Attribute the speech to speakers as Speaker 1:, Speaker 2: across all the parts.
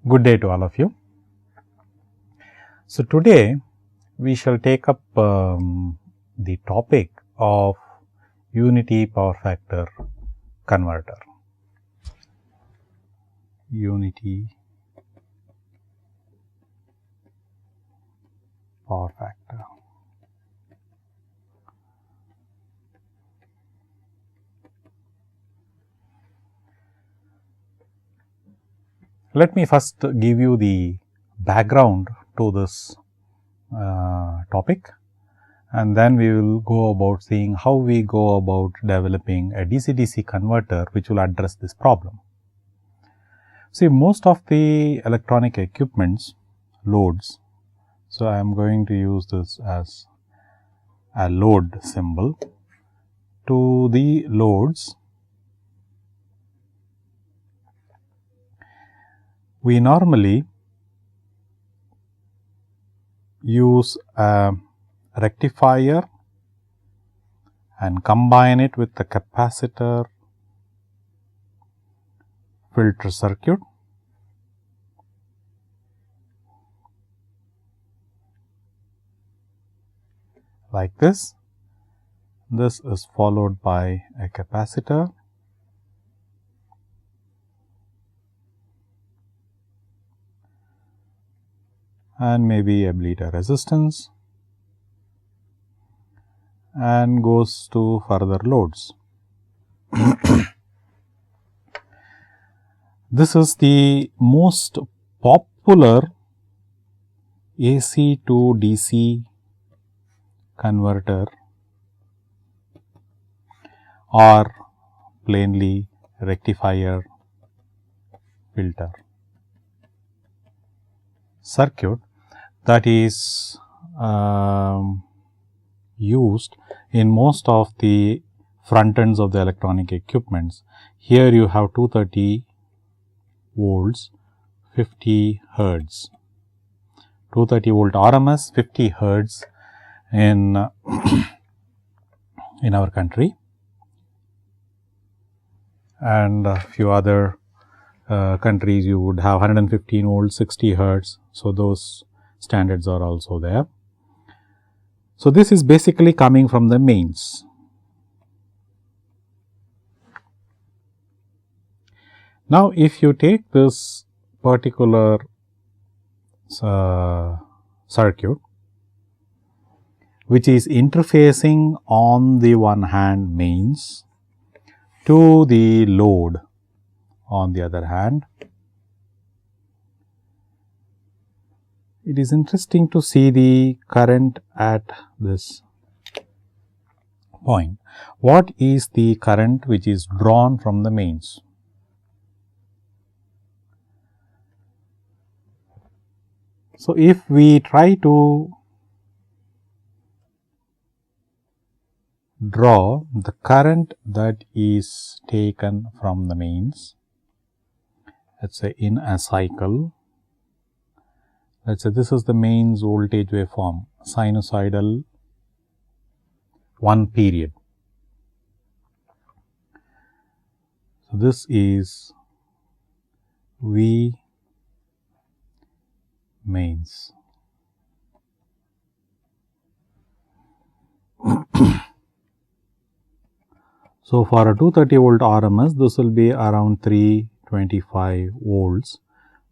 Speaker 1: Good day to all of you. So, today we shall take up the topic of unity power factor converter. Unity power factor. Let me first give you the background to this topic, and then we will go about seeing how we go about developing a DC-DC converter which will address this problem. See, most of the electronic equipments loads. So, I am going to use this as a load symbol. To the loads, we normally use a rectifier and combine it with the capacitor filter circuit. Like this. This is followed by a capacitor and maybe a bleeder resistance and goes to further loads. This is the most popular AC to DC converter or plainly rectifier filter circuit that is used in most of the front ends of the electronic equipments. Here you have 230 volts, 50 hertz, 230 volt RMS, 50 hertz in our country, and a few other countries you would have 115 volts, 60 hertz. So, those standards are also there. So, this is basically coming from the mains. Now, if you take this particular circuit which is interfacing on the one hand mains to the load on the other hand, it is interesting to see the current at this point. What is the current which is drawn from the mains? So, if we try to draw the current that is taken from the mains, let us say in a cycle, let us say this is the mains voltage waveform, sinusoidal one period. So, this is V mains. So, for a 230 volt RMS, this will be around 325 volts,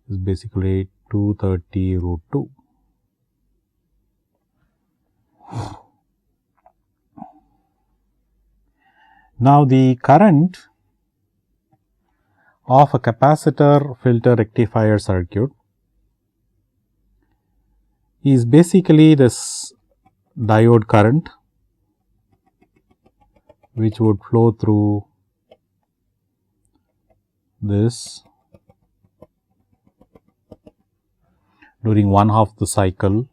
Speaker 1: is basically 230 root 2. Now, the current of a capacitor filter rectifier circuit is basically this diode current which would flow through this during one half the cycle,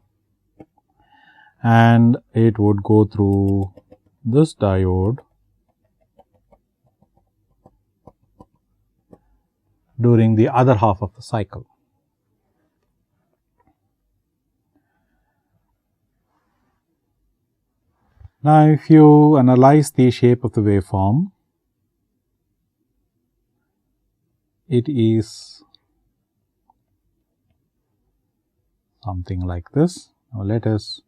Speaker 1: and it would go through this diode during the other half of the cycle. Now, if you analyze the shape of the waveform, it is something like this. Now, let us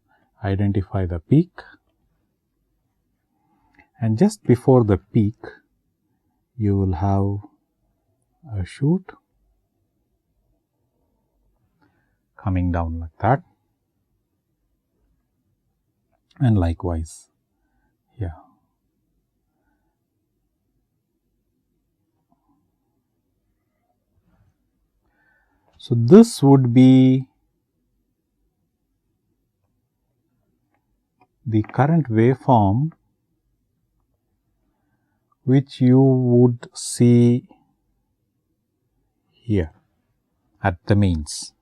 Speaker 1: identify the peak, and just before the peak you will have a shoot coming down like that, and likewise here. So, this would be the current waveform which you would see here at the mains.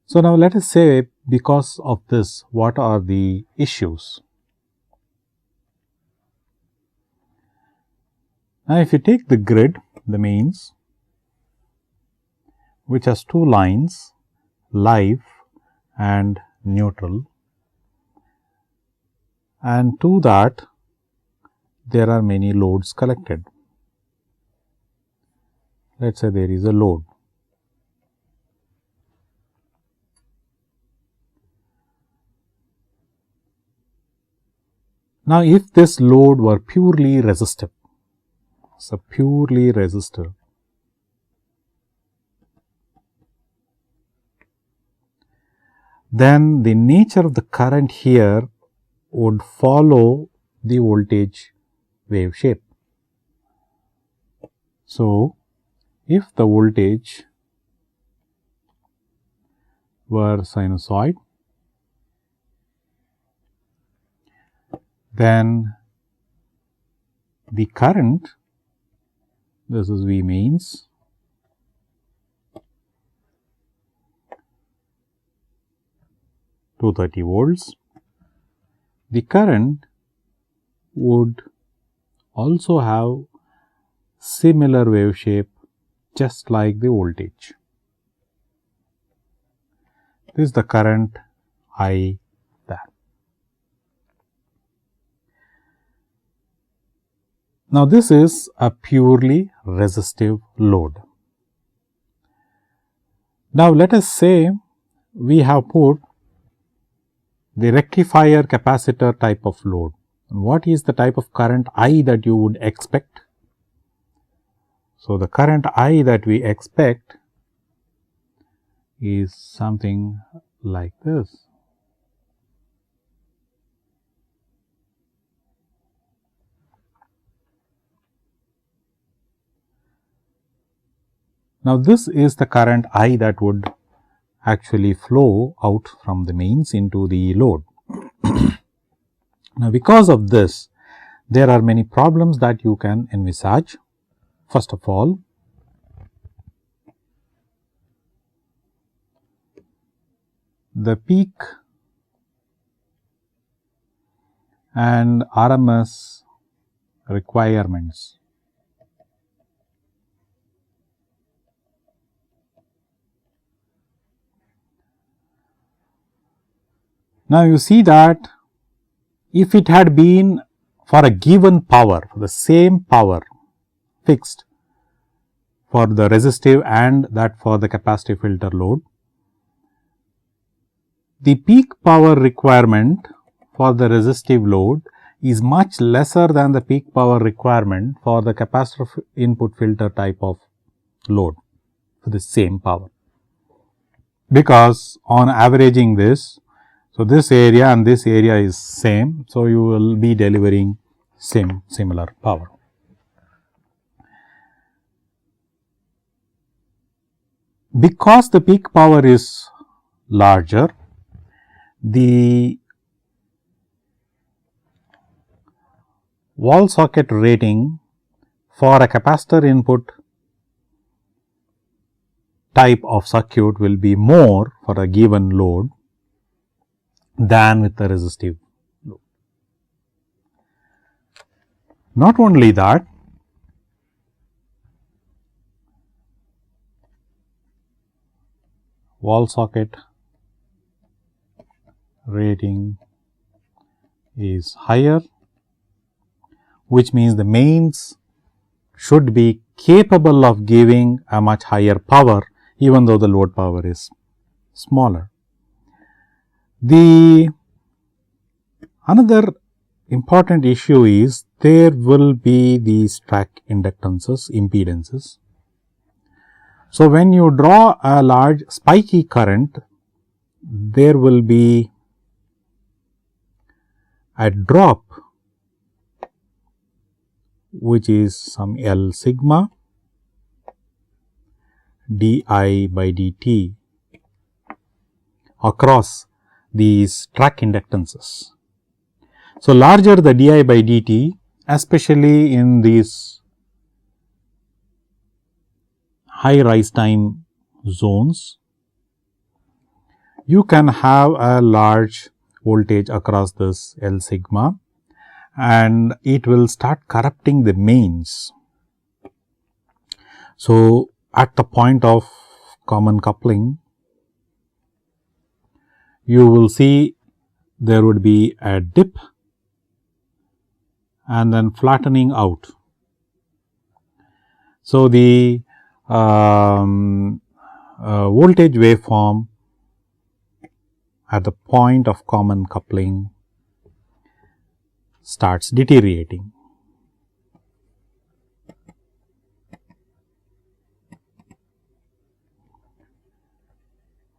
Speaker 1: So, now let us say, because of this, what are the issues? Now, if you take the grid, the mains, which has two lines, live and neutral, and to that there are many loads collected. Let us say there is a load. Now, if this load were purely resistive, so purely resistive, then the nature of the current here would follow the voltage wave shape. So, if the voltage were sinusoid, then the current, this is V mains, (230 volts), the current would also have similar wave shape just like the voltage. This is the current I there. Now, this is a purely resistive load. Now, let us say we have put the rectifier capacitor type of load. What is the type of current I that you would expect? So, the current I that we expect is something like this. Now, this is the current I that would actually flow out from the mains into the load. Now, because of this, there are many problems that you can envisage. First of all, the peak and RMS requirements. Now, you see that if it had been for a given power, the same power fixed for the resistive and that for the capacitive filter load, the peak power requirement for the resistive load is much lesser than the peak power requirement for the capacitor input filter type of load for the same power, because on averaging this, so this area and this area is same, so you will be delivering similar power. Because the peak power is larger, the wall socket rating for a capacitor input type of circuit will be more for a given load than with the resistive load. Not only that, wall socket rating is higher, which means the mains should be capable of giving a much higher power even though the load power is smaller. Another important issue is there will be these track inductances, impedances. So, when you draw a large spiky current, there will be a drop which is some L sigma di by dt across these track inductances. So, larger the di by dt, especially in these high rise time zones, you can have a large voltage across this L sigma and it will start corrupting the mains. So, at the point of common coupling, you will see there would be a dip and then flattening out. So, the voltage waveform at the point of common coupling starts deteriorating.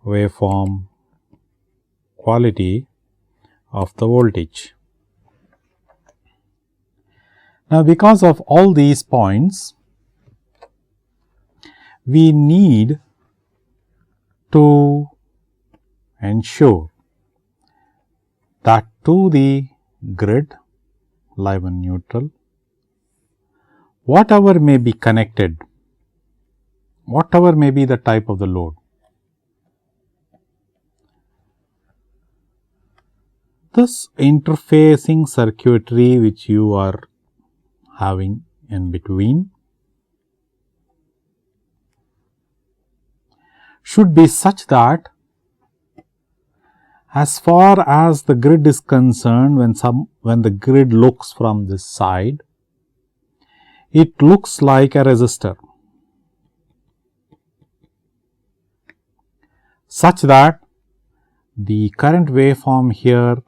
Speaker 1: Waveform quality of the voltage. Now, because of all these points, we need to ensure that to the grid, live and neutral, whatever may be connected, whatever may be the type of the load, this interfacing circuitry which you are having in between should be such that as far as the grid is concerned, when the grid looks from this side, it looks like a resistor, such that the current waveform here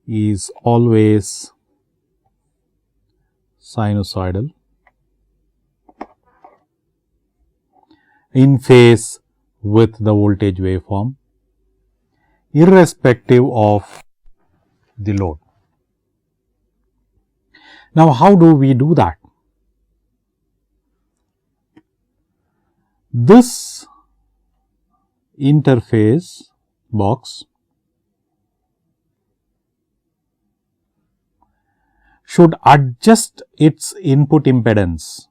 Speaker 1: is always sinusoidal in phase with the voltage waveform, irrespective of the load. Now, how do we do that? This interface box should adjust its input impedance,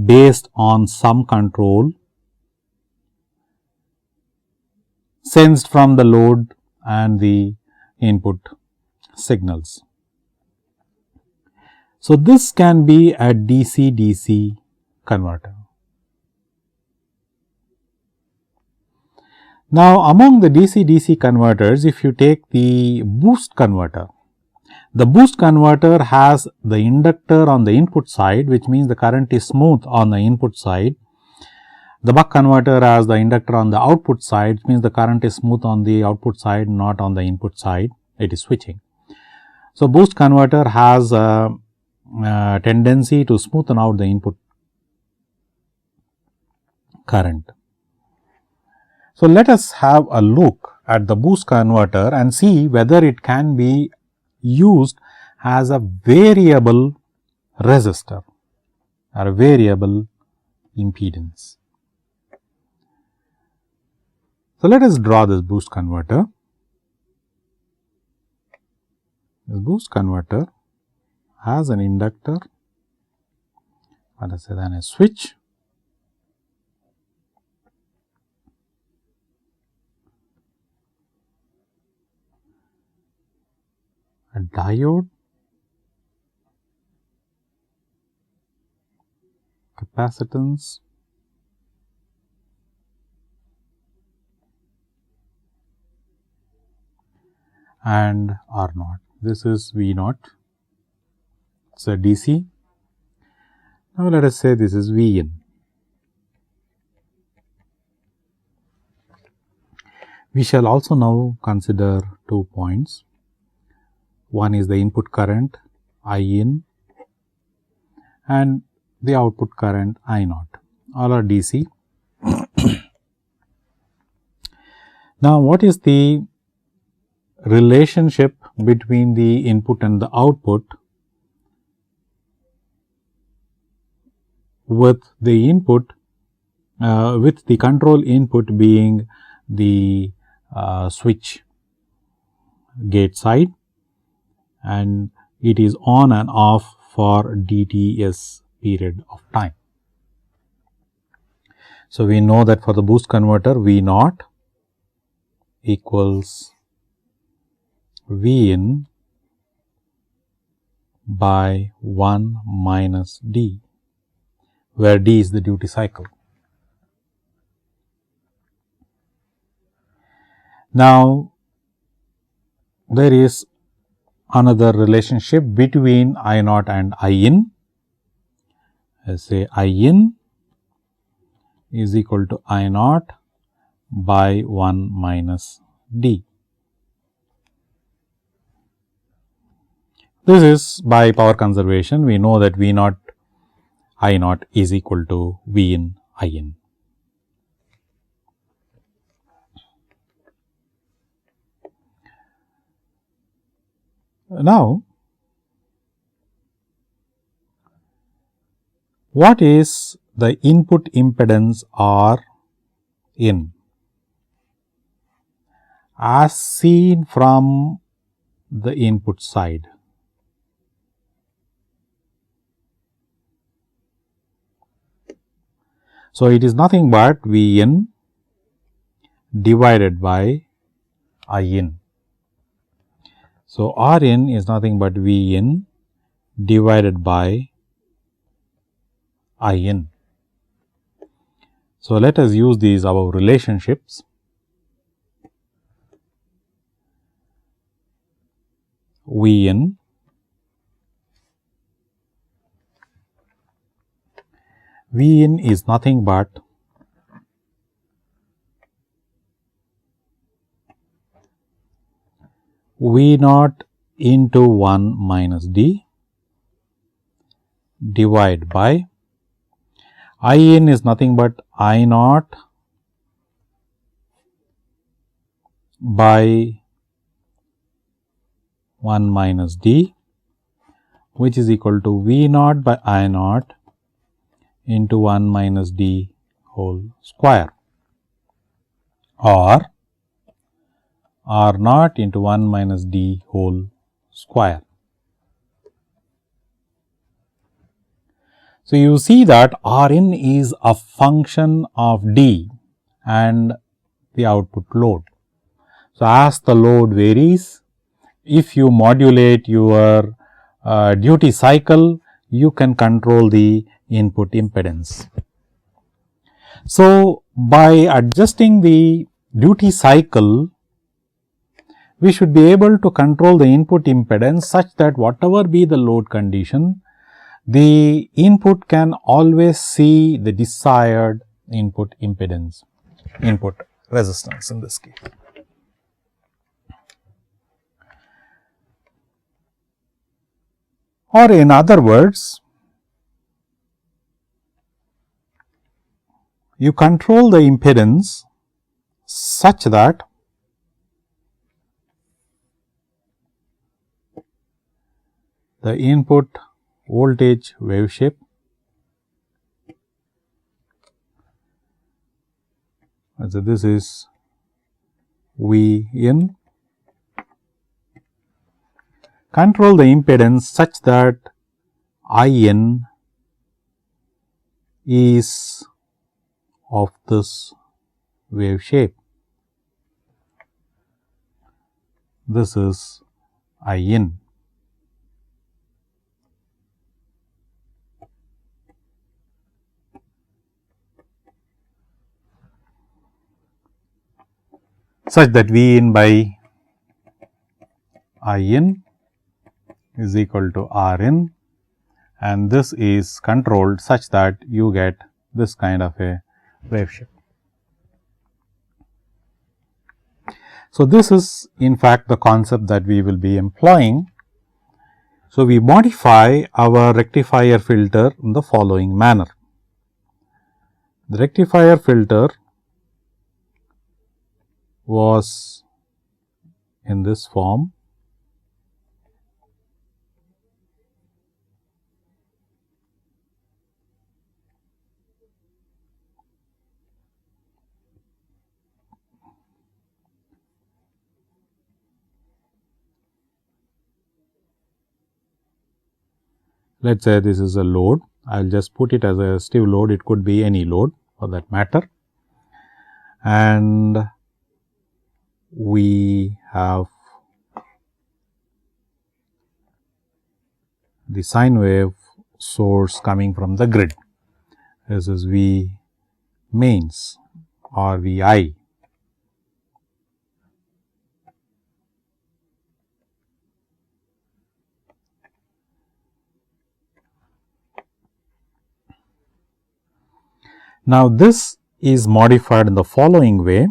Speaker 1: based on some control sensed from the load and the input signals. So, this can be a DC-DC converter. Now, among the DC-DC converters, if you take the boost converter, the boost converter has the inductor on the input side, which means the current is smooth on the input side. The buck converter has the inductor on the output side, which means the current is smooth on the output side, not on the input side, it is switching. So, boost converter has a tendency to smoothen out the input current. So, let us have a look at the boost converter and see whether it can be used as a variable resistor or a variable impedance. So, let us draw this boost converter. This boost converter has an inductor, let us say then a switch, a diode, capacitance, and R naught. This is V naught it's a DC. Now, let us say this is V in. We shall also now consider 2 points. One is the input current I in and the output current I naught, all are DC. Now, what is the relationship between the input and the output with the input with the control input being the switch gate side, and it is on and off for dTs period of time. So, we know that for the boost converter V naught equals V in by 1 minus D, where D is the duty cycle. Now, there is another relationship between I naught and I in. Let's say I in is equal to I naught by 1 minus D. This is by power conservation. We know that V naught I naught is equal to V in I in. Now, what is the input impedance R in as seen from the input side? So, it is nothing but V in divided by I in. So, R in is nothing but V in divided by I in. So, let us use these above relationships. V in is nothing but V naught into 1 minus D divided by I in is nothing but I naught by 1 minus D, which is equal to V naught by I naught into 1 minus D whole square, or R naught into 1 minus D whole square. So, you see that R in is a function of D and the output load. So, as the load varies, if you modulate your duty cycle, you can control the input impedance. So, by adjusting the duty cycle, we should be able to control the input impedance such that whatever be the load condition, the input can always see the desired input impedance, input resistance in this case. Or in other words, you control the impedance such that the input voltage wave shape so this is V in, control the impedance such that I in is of this wave shape. This is I in. Such that V in by I in is equal to R in and this is controlled such that you get this kind of a wave shape. So, this is in fact the concept that we will be employing. So, we modify our rectifier filter in the following manner. The rectifier filter was in this form. Let us say this is a load, I will just put it as a resistive load, it could be any load for that matter, and we have the sine wave source coming from the grid. This is V mains or V I. Now, this is modified in the following way.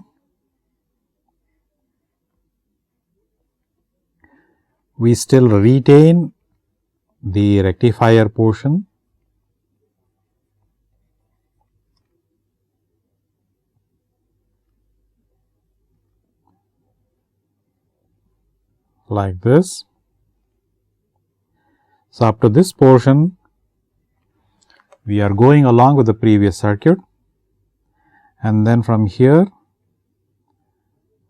Speaker 1: We still retain the rectifier portion, like this. So, up to this portion we are going along with the previous circuit, and then from here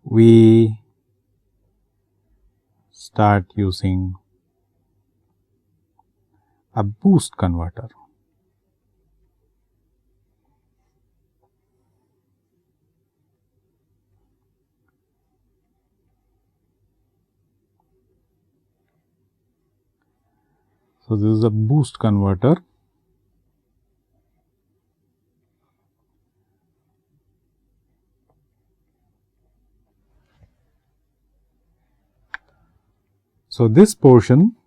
Speaker 1: we start using a boost converter. So, this is a boost converter. So, this portion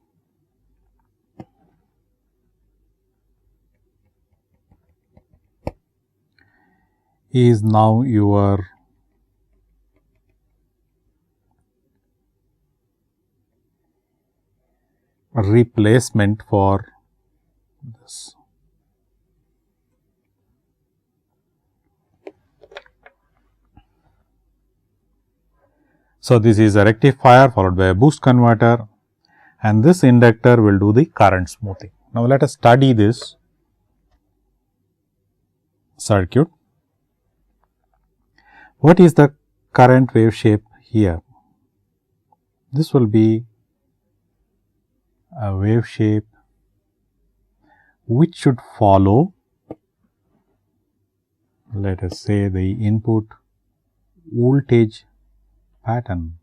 Speaker 1: is now your replacement for this. So, this is a rectifier followed by a boost converter, and this inductor will do the current smoothing. Now, let us study this circuit. What is the current wave shape here? This will be a wave shape which should follow, let us say, the input voltage pattern.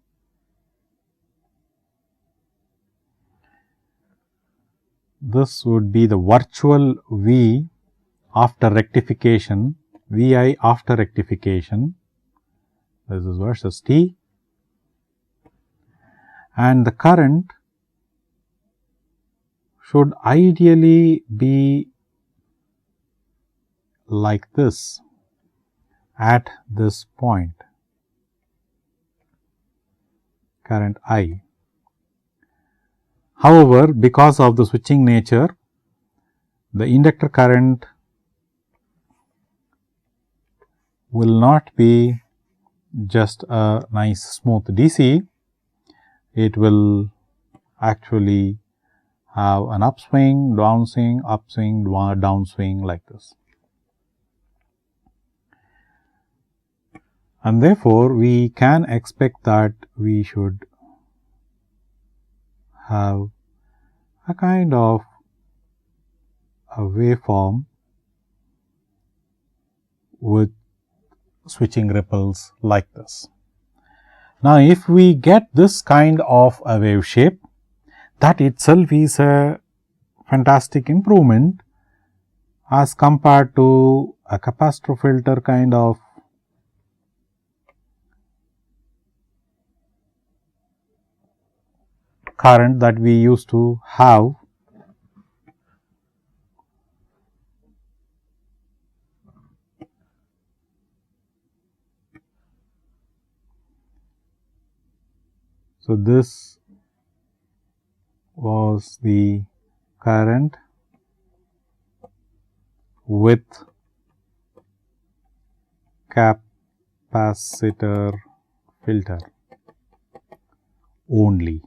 Speaker 1: This would be the virtual V after rectification, V I after rectification, this is versus T, and the current should ideally be like this at this point, current I. However, because of the switching nature, the inductor current will not be just a nice smooth DC, it will actually have an upswing, downswing, upswing, downswing like this. And therefore, we can expect that we should have a kind of a waveform with switching ripples like this. Now, if we get this kind of a wave shape, that itself is a fantastic improvement as compared to a capacitor filter kind of current that we used to have So, this was the current with capacitor filter only.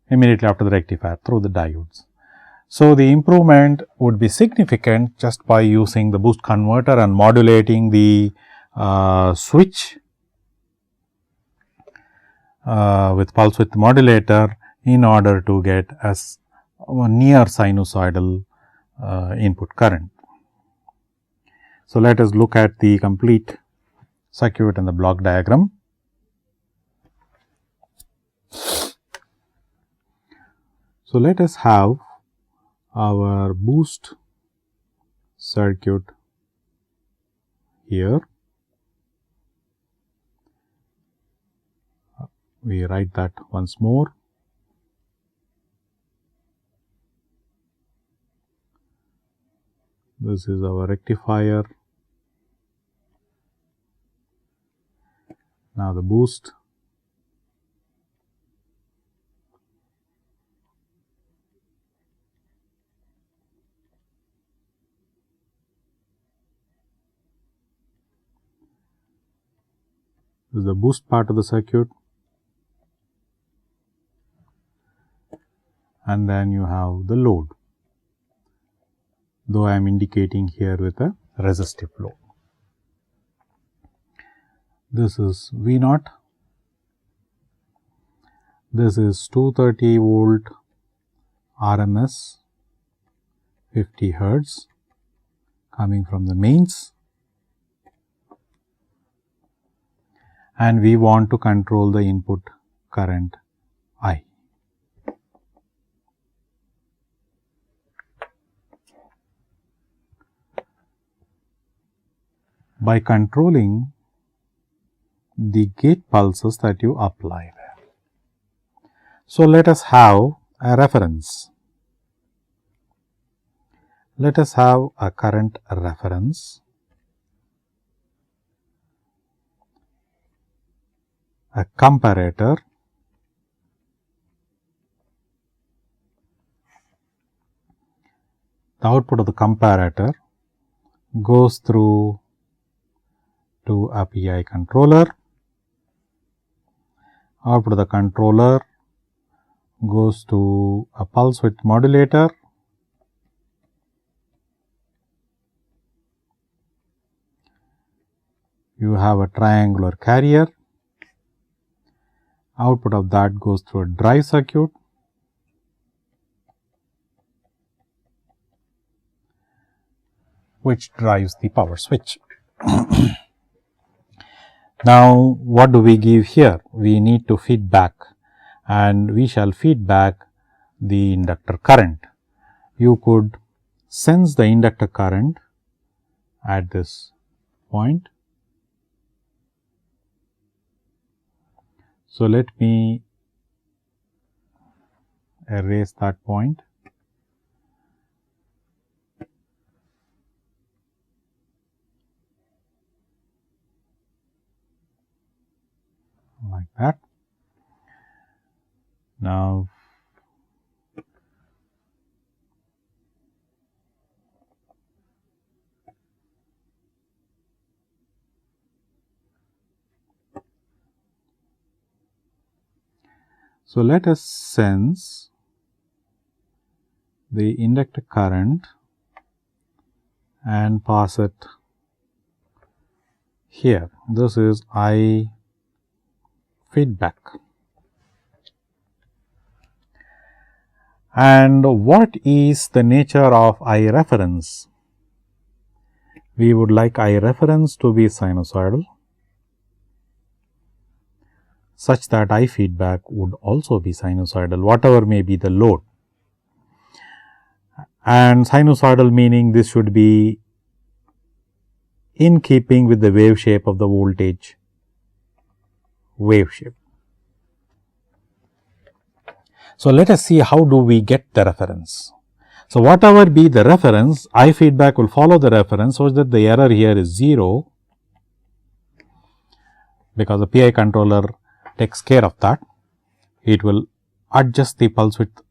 Speaker 1: Immediately after the rectifier through the diodes. So, the improvement would be significant just by using the boost converter and modulating the switch with pulse width modulator in order to get as near sinusoidal input current. So, let us look at the complete circuit and the block diagram. So, let us have our boost circuit here. We write that once more. This is our rectifier. Now, the boost. This is the boost part of the circuit, and then you have the load, though I am indicating here with a resistive load. This is V naught, this is 230 volt RMS 50 hertz coming from the mains, and we want to control the input current I. By controlling the gate pulses that you apply there. So, let us have a reference. Let us have a current reference, a comparator, the output of the comparator goes through to a PI controller, output of the controller goes to a pulse width modulator, you have a triangular carrier, output of that goes through a drive circuit, which drives the power switch. Now, what do we give here? We need to feed back, and we shall feed back the inductor current. You could sense the inductor current at this point. So, let me erase that point. Like that. Now, so let us sense the inductor current and pass it here. This is I feedback. And what is the nature of I reference? We would like I reference to be sinusoidal, such that I feedback would also be sinusoidal, whatever may be the load. And sinusoidal meaning this should be in keeping with the wave shape of the voltage wave shape. So, let us see how do we get the reference. So, whatever be the reference, I feedback will follow the reference, so that the error here is 0. because the PI controller takes care of that. It will adjust the pulse width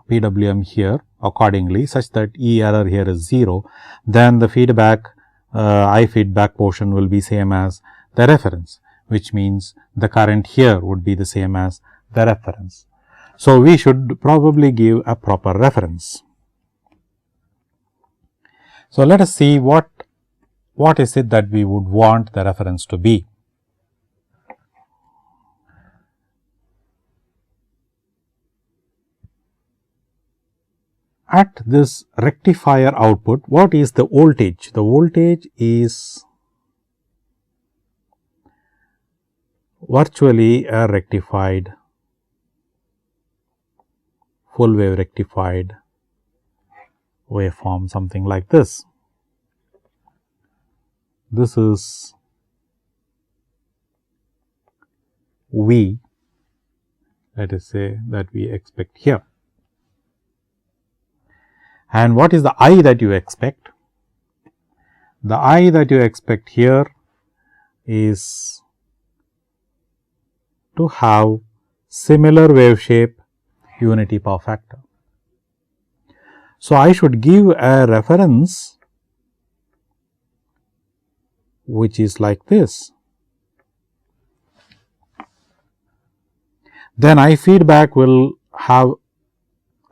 Speaker 1: PWM here accordingly, such that E error here is 0. Then the feedback I feedback portion will be same as the reference, which means the current here would be the same as the reference. So, we should probably give a proper reference. So, let us see what is it that we would want the reference to be. At this rectifier output, what is the voltage? The voltage is virtually a rectified, full wave rectified waveform, something like this. This is V, let us say, that we expect here. And what is the I that you expect? The I that you expect here is to have similar wave shape, unity power factor. So, I should give a reference which is like this. Then I feedback will have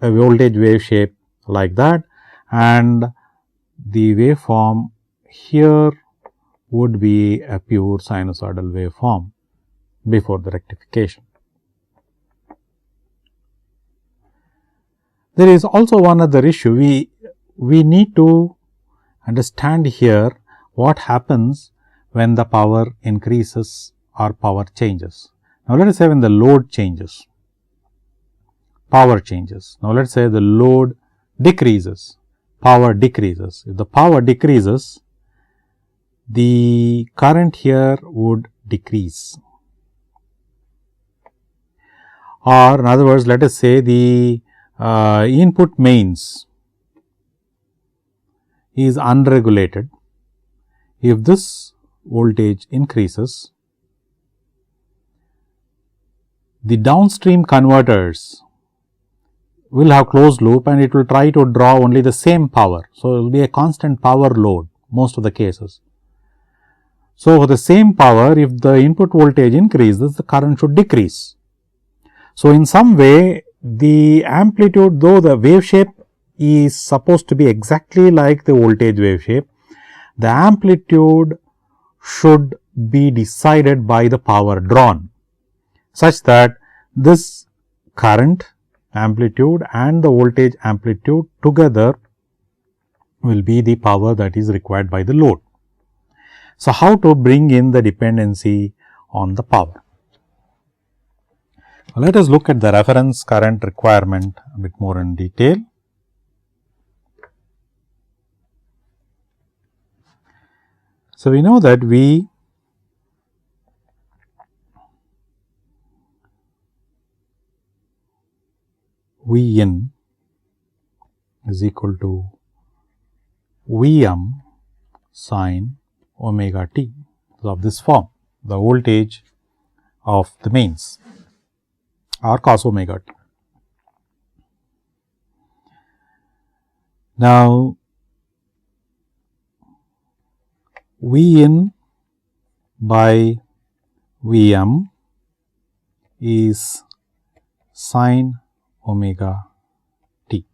Speaker 1: a voltage wave shape like that, and the waveform here would be a pure sinusoidal waveform before the rectification. There is also one other issue. We need to understand here what happens when the power increases or power changes. Now, let us say when the load changes, power changes. Now, let us say the load decreases, power decreases. If the power decreases, the current here would decrease. Or in other words, let us say the input mains is unregulated. If this voltage increases, the downstream converters will have closed loop and it will try to draw only the same power. So, it will be a constant power load most of the cases. So, for the same power, if the input voltage increases, the current should decrease. So, in some way the amplitude, though the wave shape is supposed to be exactly like the voltage wave shape, the amplitude should be decided by the power drawn, such that this current amplitude and the voltage amplitude together will be the power that is required by the load. So, how to bring in the dependency on the power? Let us look at the reference current requirement a bit more in detail. So, we know that V in is equal to Vm sin omega t. So, of this form, the voltage of the mains or cos omega t. Now, V in by Vm is sin omega t.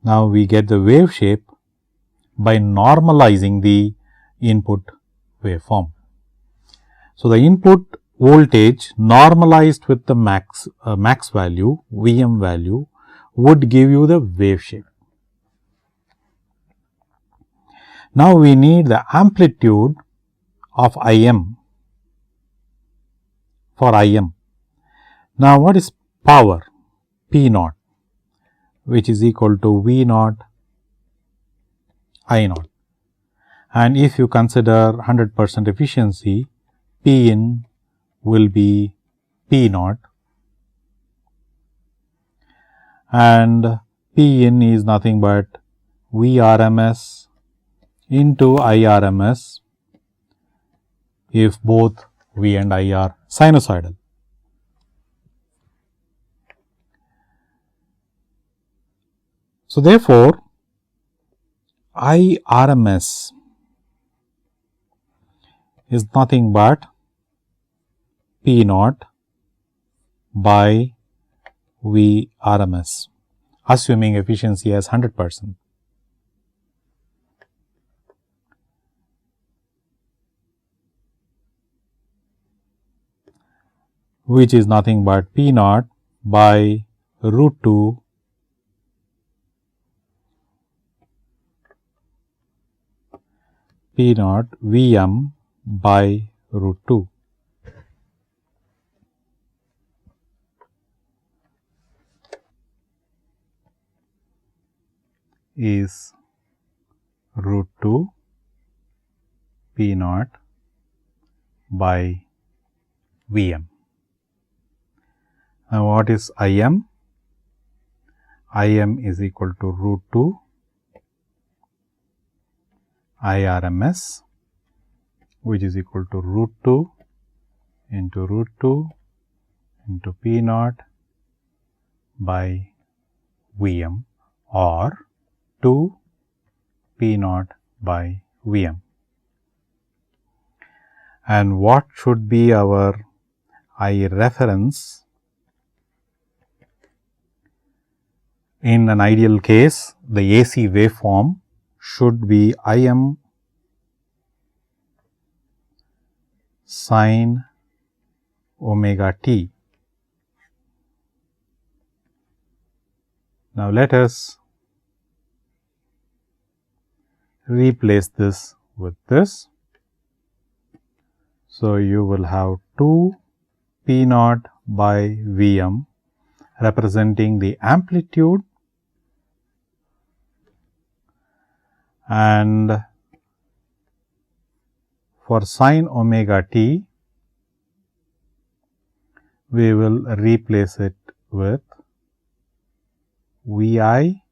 Speaker 1: Now, we get the wave shape by normalizing the input waveform. So, the input voltage normalized with the max value, Vm value, would give you the wave shape. Now, we need the amplitude of Im for Im. Now, what is power? P naught, which is equal to V naught I naught. And if you consider 100% efficiency, P in will be P naught, and P in is nothing but V RMS into I RMS if both V and I are sinusoidal. So, therefore, IRMS is nothing but P naught by V RMS, assuming efficiency as 100%. Which is nothing but P naught by root 2 P naught Vm by root 2. Is root 2 P naught by Vm. Now, what is Im? Im is equal to root 2 IRMS, which is equal to root 2 into root 2 into P naught by Vm, or 2 P naught by Vm. And what should be our I reference? In an ideal case, the AC waveform should be Im sin omega t. Now, let us replace this with this. So, you will have 2 P naught by Vm representing the amplitude, and for sin omega t, we will replace it with Vi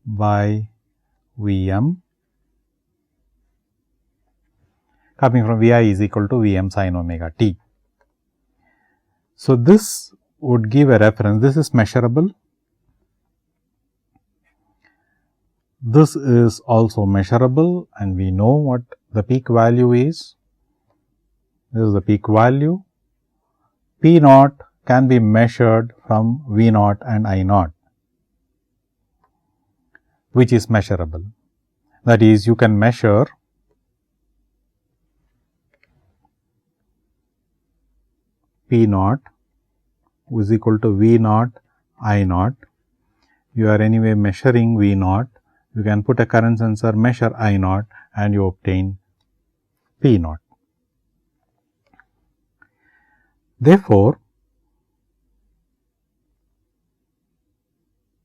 Speaker 1: by Vm, coming from Vi is equal to Vm sin omega t. So, this would give a reference. This is measurable. This is also measurable, and we know what the peak value is. This is the peak value. P naught can be measured from V naught and I naught, which is measurable. That is, you can measure P naught is equal to V naught I naught. You are anyway measuring V naught. You can put a current sensor, measure I naught, and you obtain P naught. Therefore,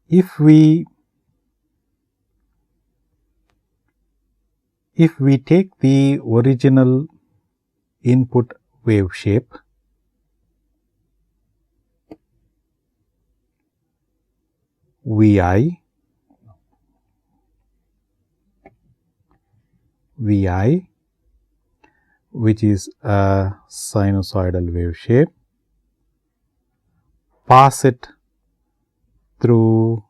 Speaker 1: if we take the original input wave shape, Vi, which is a sinusoidal wave shape, pass it through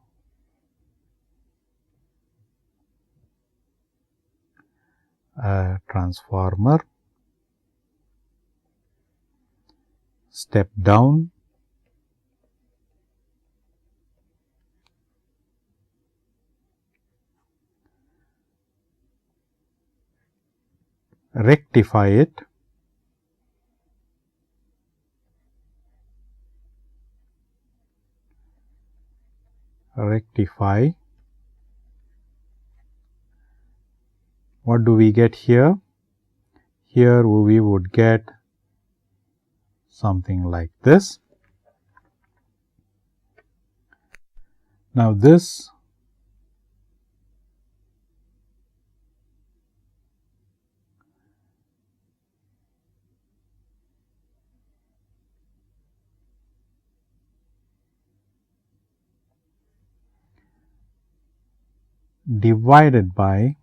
Speaker 1: a transformer, step down, rectify it, what do we get here? Here we would get something like this. Now, this divided by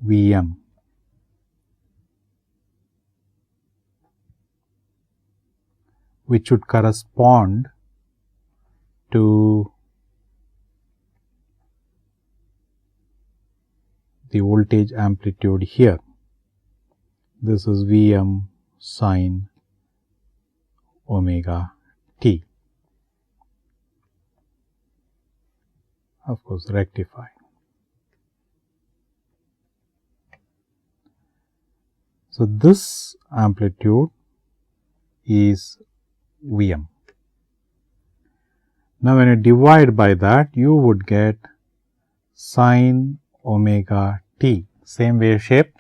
Speaker 1: Vm. Which should correspond to the voltage amplitude here. This is Vm sine omega t. Of course, rectify. So, this amplitude is Vm. Now, when you divide by that, you would get sine omega t, same wave shape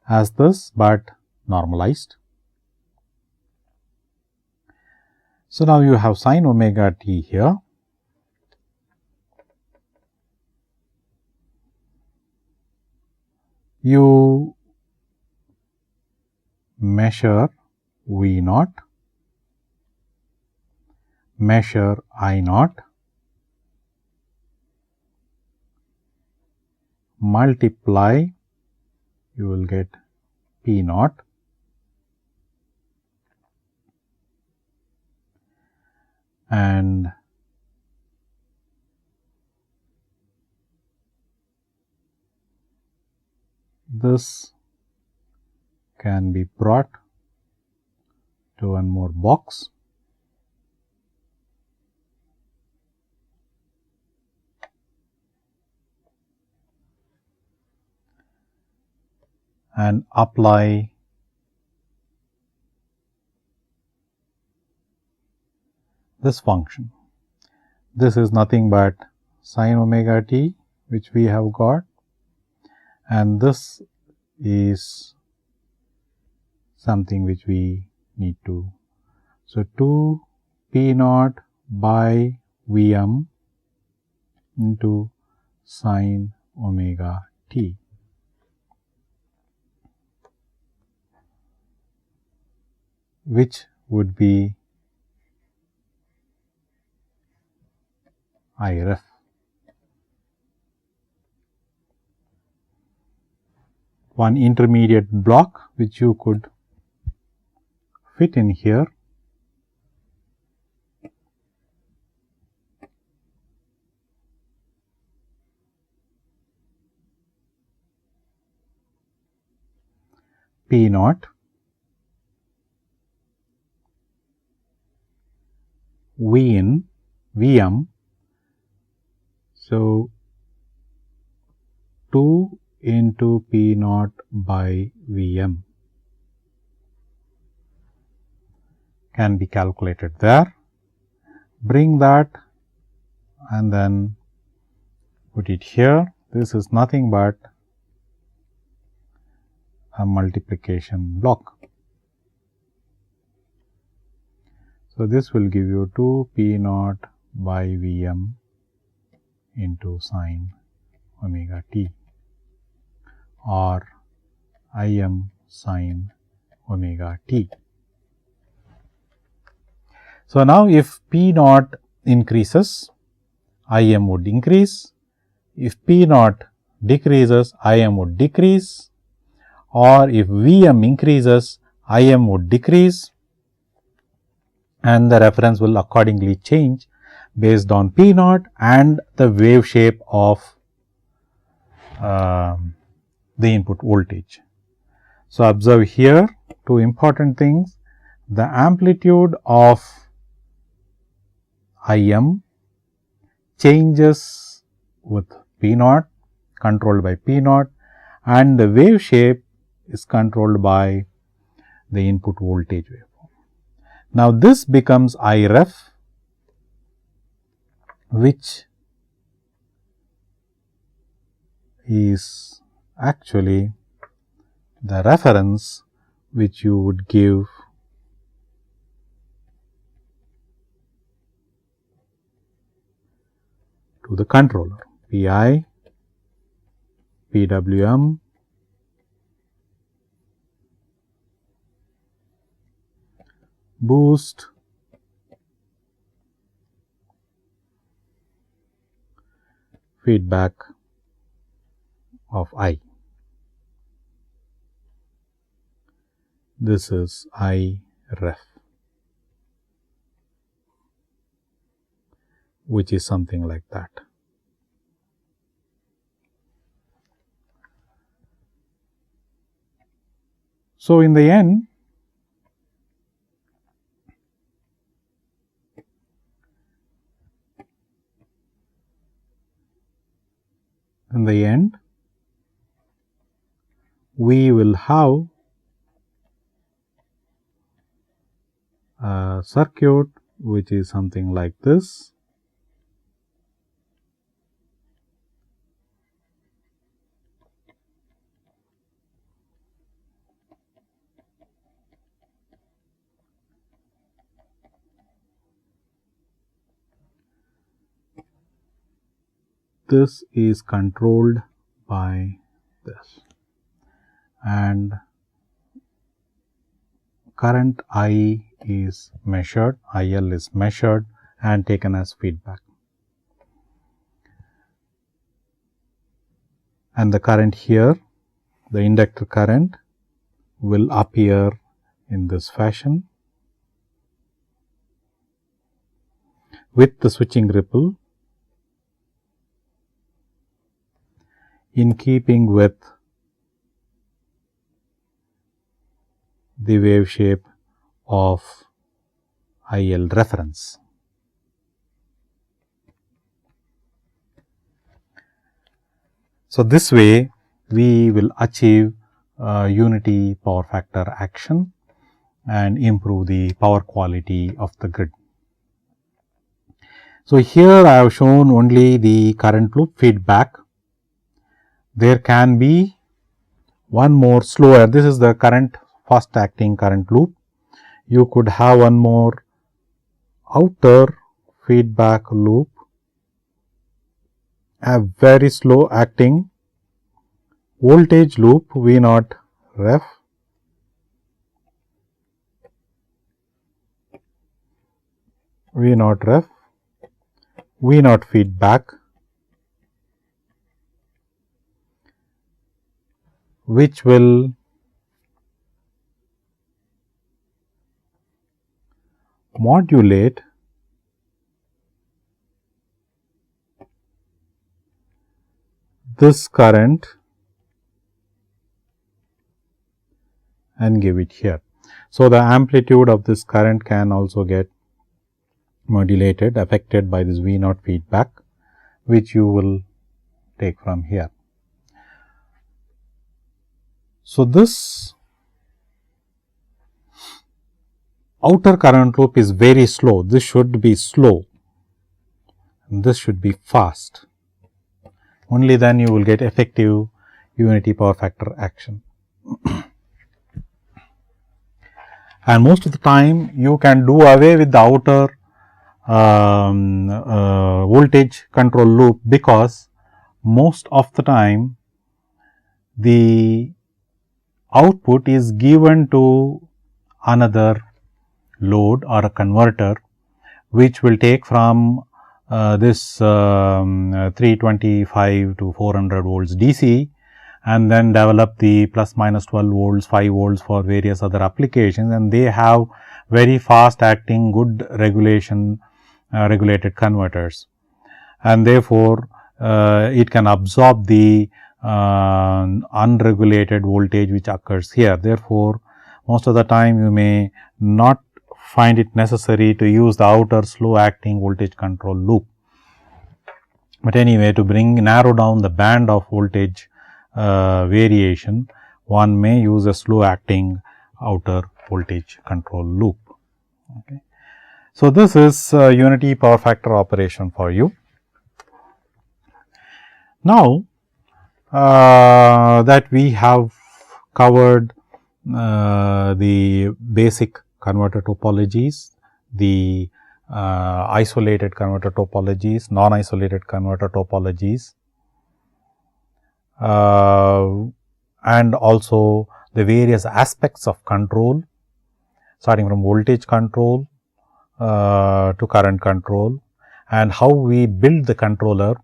Speaker 1: as this, but normalized. So, now you have sine omega t here. You measure V naught, measure I naught, multiply, you will get P naught, and this can be brought to one more box. And apply this function. This is nothing but sine omega t, which we have got, and this is something which we need to. So, 2 P naught by Vm into sine omega t. Which would be I ref. One intermediate block which you could fit in here. P naught V in Vm. So, 2 into P naught by Vm can be calculated there. Bring that and then put it here. This is nothing but a multiplication block. So, this will give you 2 P naught by Vm into sine omega t, or Im sine omega t. So, now if P naught increases, Im would increase. If P naught decreases, Im would decrease, or if Vm increases, Im would decrease, and the reference will accordingly change based on P naught and the wave shape of the input voltage. So, observe here two important things: the amplitude of Im changes with P naught, controlled by P naught, and the wave shape is controlled by the input voltage waveform. Now, this becomes I ref, which is actually the reference which you would give to the controller. Pi, PWM, boost, feedback of I. this is I ref, which is something like that. So, in the end, we will have a circuit which is something like this. This is controlled by this, and current I is measured, IL is measured and taken as feedback, and the current here, the inductor current, will appear in this fashion with the switching ripple in keeping with the wave shape of IL reference. So, this way we will achieve unity power factor action and improve the power quality of the grid. So, here I have shown only the current loop feedback. There can be one more slower, this is the current fast acting current loop. You could have one more outer feedback loop, a very slow acting voltage loop V naught ref, V naught feedback, which will modulate this current and give it here. So, the amplitude of this current can also get modulated, affected by this V naught feedback, which you will take from here. So, this outer current loop is very slow. This should be slow, and this should be fast. Only then you will get effective unity power factor action. And most of the time you can do away with the outer voltage control loop, because most of the time the output is given to another load or a converter, which will take from this 325 to 400 volts DC, and then develop the plus minus 12 volts, 5 volts for various other applications, and they have very fast acting good regulated converters, and therefore, it can absorb the unregulated voltage which occurs here. Therefore, most of the time you may not find it necessary to use the outer slow acting voltage control loop. But anyway, to narrow down the band of voltage variation, one may use a slow acting outer voltage control loop. Okay. So, this is unity power factor operation for you. Now, that we have covered the basic converter topologies, the isolated converter topologies, non-isolated converter topologies, and also the various aspects of control, starting from voltage control to current control, and how we build the controller,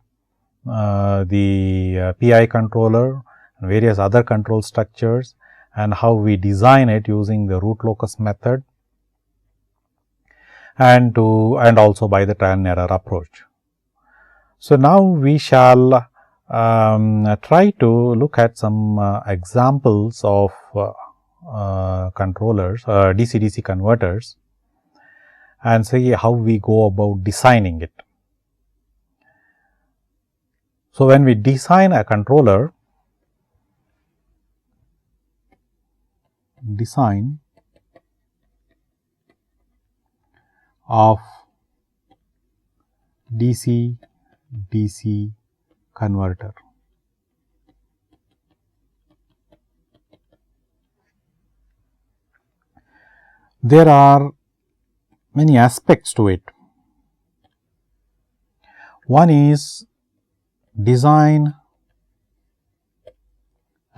Speaker 1: the PI controller and various other control structures, and how we design it using the root locus method, and also by the trial and error approach. So, now we shall try to look at some examples of controllers, DC-DC converters, and see how we go about designing it. So, when we design a controller, design of DC-DC converter. There are many aspects to it. One is design,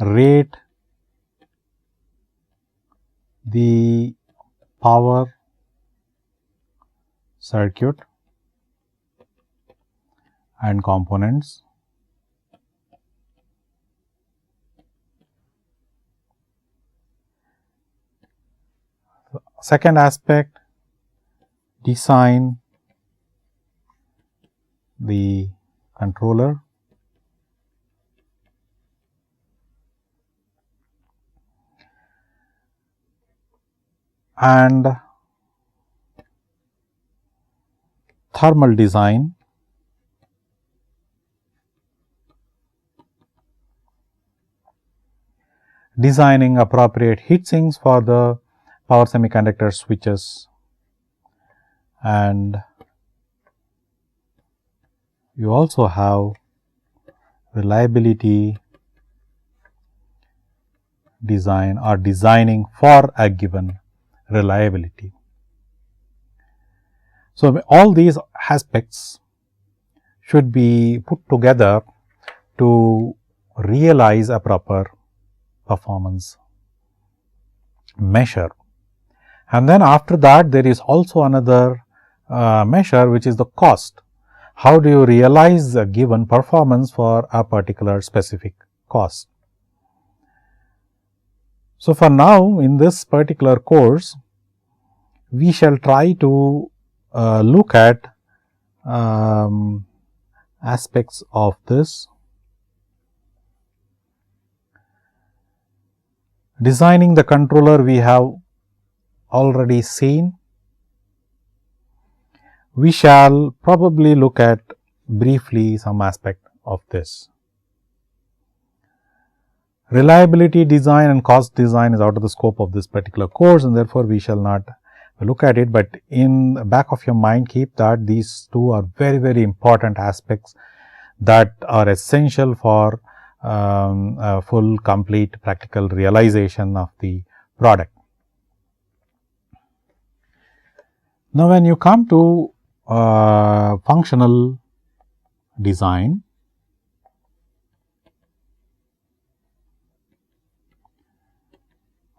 Speaker 1: rate the power circuit and components. Second aspect, design the controller, and thermal design, designing appropriate heat sinks for the power semiconductor switches, and you also have reliability design or designing for a given reliability. So, all these aspects should be put together to realize a proper performance measure. And then after that, there is also another measure, which is the cost. How do you realize a given performance for a particular specific cost? So, for now, in this particular course, we shall try to look at aspects of this. Designing the controller we have already seen. We shall probably look at briefly some aspect of this. Reliability design and cost design is out of the scope of this particular course, and therefore, we shall not look at it, but in the back of your mind, keep that these two are very, very important aspects that are essential for a full, complete practical realization of the product. Now, when you come to functional design,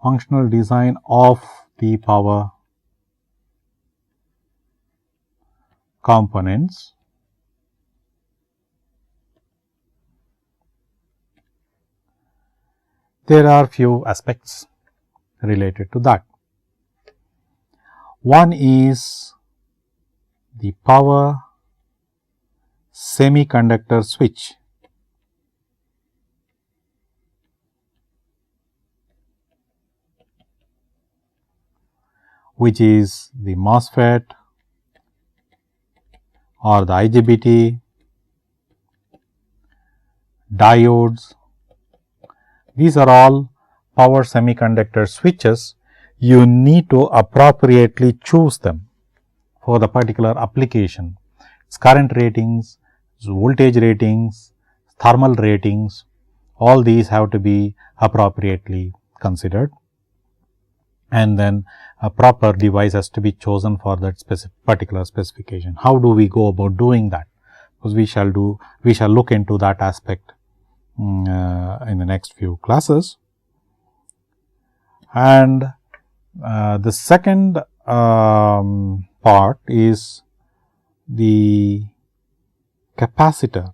Speaker 1: of the power components, there are few aspects related to that. One is the power semiconductor switch, which is the MOSFET or the IGBT, diodes. These are all power semiconductor switches. You need to appropriately choose them for the particular application. Its current ratings, its voltage ratings, thermal ratings, all these have to be appropriately considered, and then a proper device has to be chosen for that particular specification. How do we go about doing that? Because we shall look into that aspect in the next few classes. And the second part is the capacitor,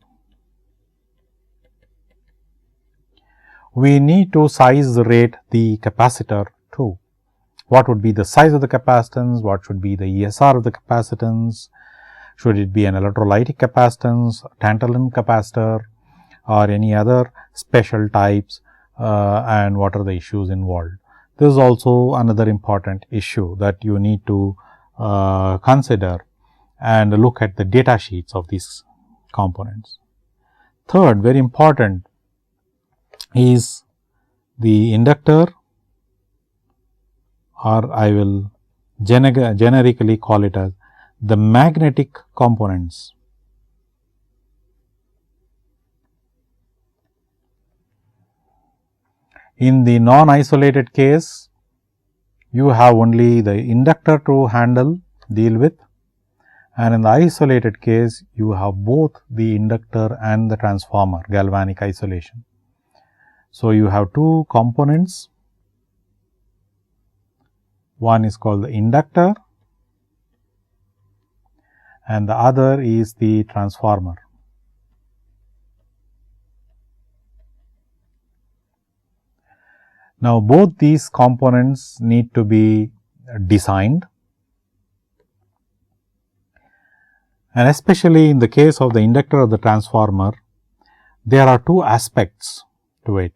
Speaker 1: we need to size rate the capacitor too. What would be the size of the capacitance? What should be the ESR of the capacitance? Should it be an electrolytic capacitance, tantalum capacitor, or any other special types, and what are the issues involved? This is also another important issue that you need to consider and look at the data sheets of these components. Third, very important, is the inductor, or I will generically call it as the magnetic components. In the non-isolated case, you have only the inductor to deal with, and in the isolated case, you have both the inductor and the transformer, galvanic isolation. So, you have two components. One is called the inductor and the other is the transformer. Now, both these components need to be designed, and especially in the case of the inductor or the transformer, there are two aspects to it.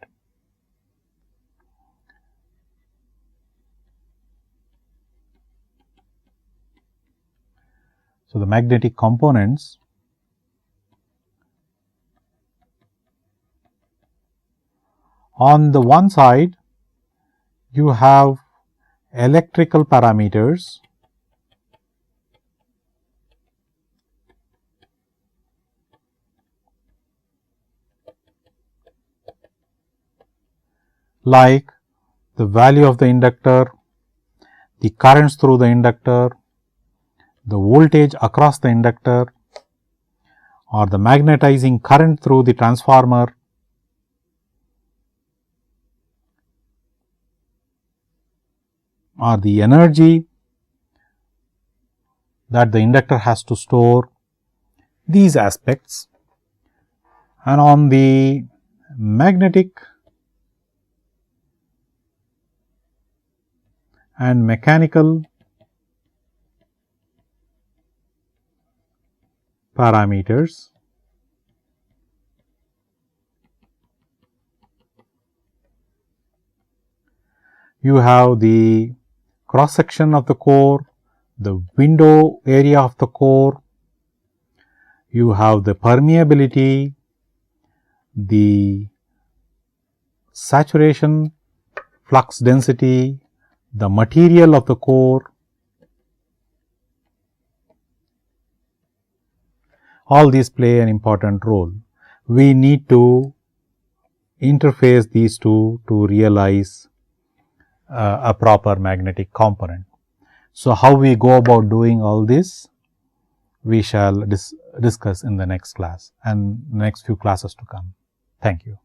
Speaker 1: So, the magnetic components on the one side, you have electrical parameters like the value of the inductor, the currents through the inductor, the voltage across the inductor, or the magnetizing current through the transformer, or the energy that the inductor has to store, these aspects. And on the magnetic and mechanical parameters, you have the cross section of the core, the window area of the core, you have the permeability, the saturation flux density, the material of the core. All these play an important role. We need to interface these two to realize a proper magnetic component. So, how we go about doing all this, we shall discuss in the next class and next few classes to come. Thank you.